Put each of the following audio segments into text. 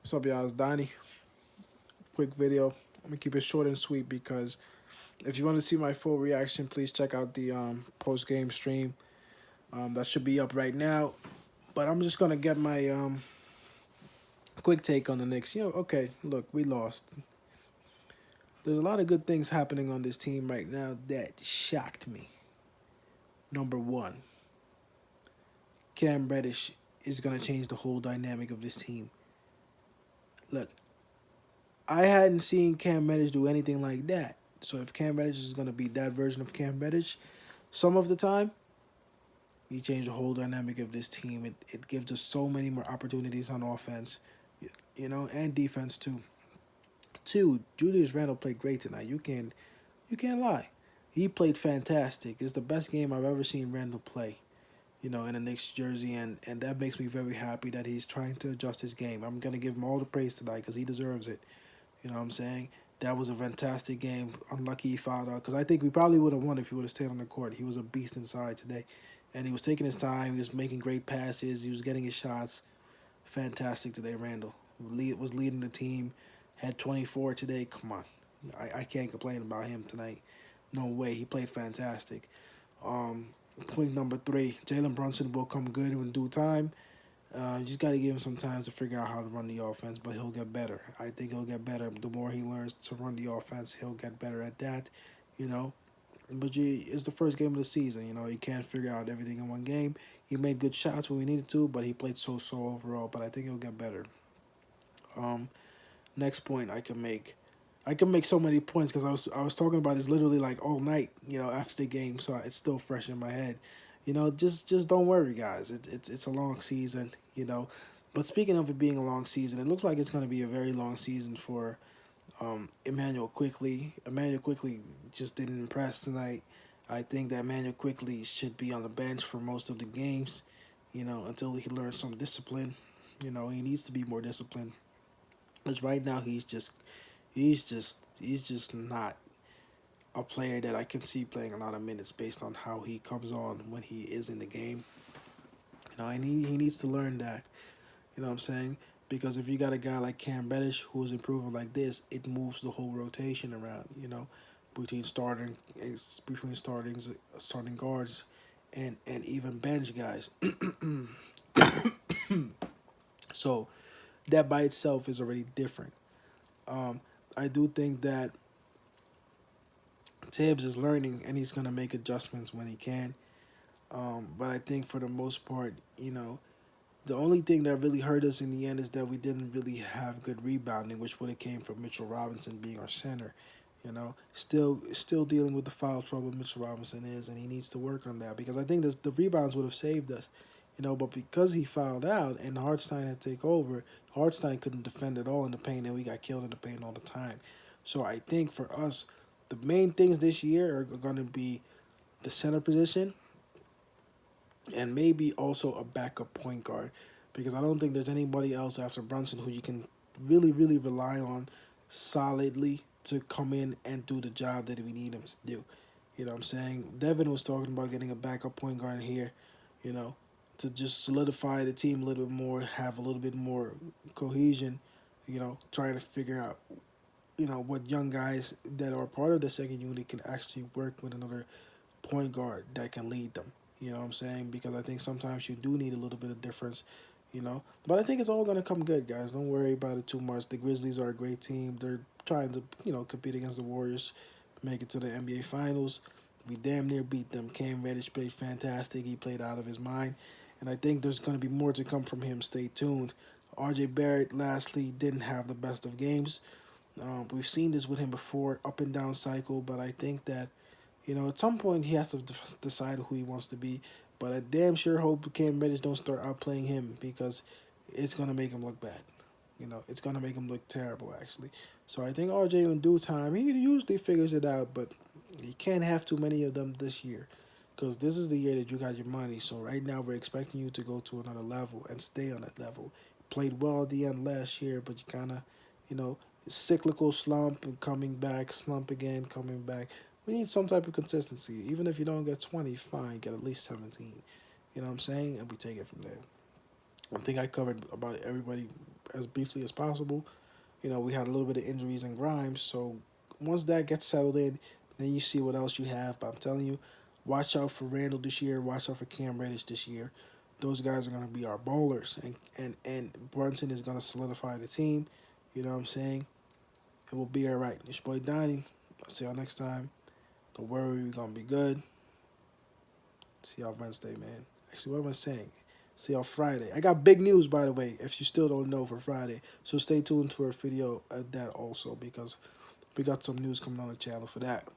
What's up, y'all? It's Donnie. Quick video. I'm gonna keep it short and sweet because if you want to see my full reaction, please check out the post game stream. That should be up right now. But I'm just gonna get my quick take on the Knicks. Okay, look, we lost. There's a lot of good things happening on this team right now that shocked me. Number one, Cam Reddish is gonna change the whole dynamic of this team. Look, I hadn't seen Cam Reddish do anything like that. So if Cam Reddish is gonna be that version of Cam Reddish, some of the time, he changed the whole dynamic of this team. It gives us so many more opportunities on offense, and defense too. Two, Julius Randle played great tonight. You can't lie. He played fantastic. It's the best game I've ever seen Randle play. In a Knicks jersey, and that makes me very happy that he's trying to adjust his game. I'm gonna give him all the praise tonight because he deserves it. You know what I'm saying? That was a fantastic game. Unlucky he fouled out because I think we probably would have won if he would have stayed on the court. He was a beast inside today, and he was taking his time. He was making great passes. He was getting his shots. Fantastic today, Randall. Was leading the team. Had 24 today. Come on, I can't complain about him tonight. No way. He played fantastic. Um, Point number three: Jalen Brunson will come good in due time. You just got to give him some time to figure out how to run the offense, but he'll get better. I think he'll get better. The more he learns to run the offense, he'll get better at that, you know. But it's the first game of the season, He can't figure out everything in one game. He made good shots when we needed to, but he played so overall. But I think he'll get better. Um, Next point I can make. I can make so many points because I was talking about this literally like all night, after the game, so it's still fresh in my head. Just don't worry, guys. It's a long season. But speaking of it being a long season, it looks like it's going to be a very long season for Emmanuel Quickly. Emmanuel Quickly just didn't impress tonight. I think that Emmanuel Quickly should be on the bench for most of the games, until he learns some discipline. He needs to be more disciplined. Because right now he's just not a player that I can see playing a lot of minutes based on how he comes on when he is in the game. And he needs to learn that. You know what I'm saying? Because if you got a guy like Cam Reddish who's improving like this, it moves the whole rotation around. Between starting guards, and even bench guys. So that by itself is already different. Um, I do think that Tibbs is learning and he's gonna make adjustments when he can. But I think for the most part, the only thing that really hurt us in the end is that we didn't really have good rebounding, which would have came from Mitchell Robinson being our center. Still dealing with the foul trouble Mitchell Robinson is, and he needs to work on that because I think the rebounds would have saved us. But because he fouled out and Hartstein had to take over, Hartstein couldn't defend at all in the paint, and we got killed in the paint all the time. So I think for us, the main things this year are going to be the center position and maybe also a backup point guard because I don't think there's anybody else after Brunson who you can really rely on solidly to come in and do the job that we need him to do. You know what I'm saying? Devin was talking about getting a backup point guard here, you know, to just solidify the team a little bit more, have a little bit more cohesion, trying to figure out, what young guys that are part of the second unit can actually work with another point guard that can lead them. You know what I'm saying? Because I think sometimes you do need a little bit of difference. But I think it's all going to come good, guys. Don't worry about it too much. The Grizzlies are a great team. They're trying to, compete against the Warriors, make it to the NBA Finals. We damn near beat them. Cam Reddish played fantastic. He played out of his mind. And I think there's going to be more to come from him. Stay tuned. RJ Barrett, lastly, didn't have the best of games. We've seen this with him before, up and down cycle, but I think that at some point he has to decide who he wants to be. But I damn sure hope Cam Reddish don't start outplaying him because it's gonna make him look bad. It's gonna make him look terrible actually. So I think RJ in due time he usually figures it out, but you can't have too many of them this year because this is the year that you got your money. So right now we're expecting you to go to another level and stay on that level. Played well at the end last year, but you kind of, cyclical slump and coming back, slump again, coming back. We need some type of consistency. Even if you don't get 20, fine, get at least 17. You know what I'm saying? And we take it from there. I think I covered about everybody as briefly as possible. You know, we had a little bit of injuries and Grimes, so once that gets settled in, then you see what else you have. But I'm telling you, watch out for Randall this year. Watch out for Cam Reddish this year. Those guys are gonna be our bowlers, and Brunson is gonna solidify the team. You know what I'm saying? It will be all right. It's your boy Donnie. I'll see y'all next time. Don't worry, we're gonna be good. See y'all Wednesday, man. Actually, what am I saying? See y'all Friday. I got big news, by the way, if you still don't know, for Friday. So stay tuned for a video of that also, because we got some news coming on the channel for that.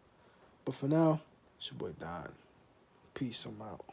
But for now, it's your boy Don. Peace. I'm out.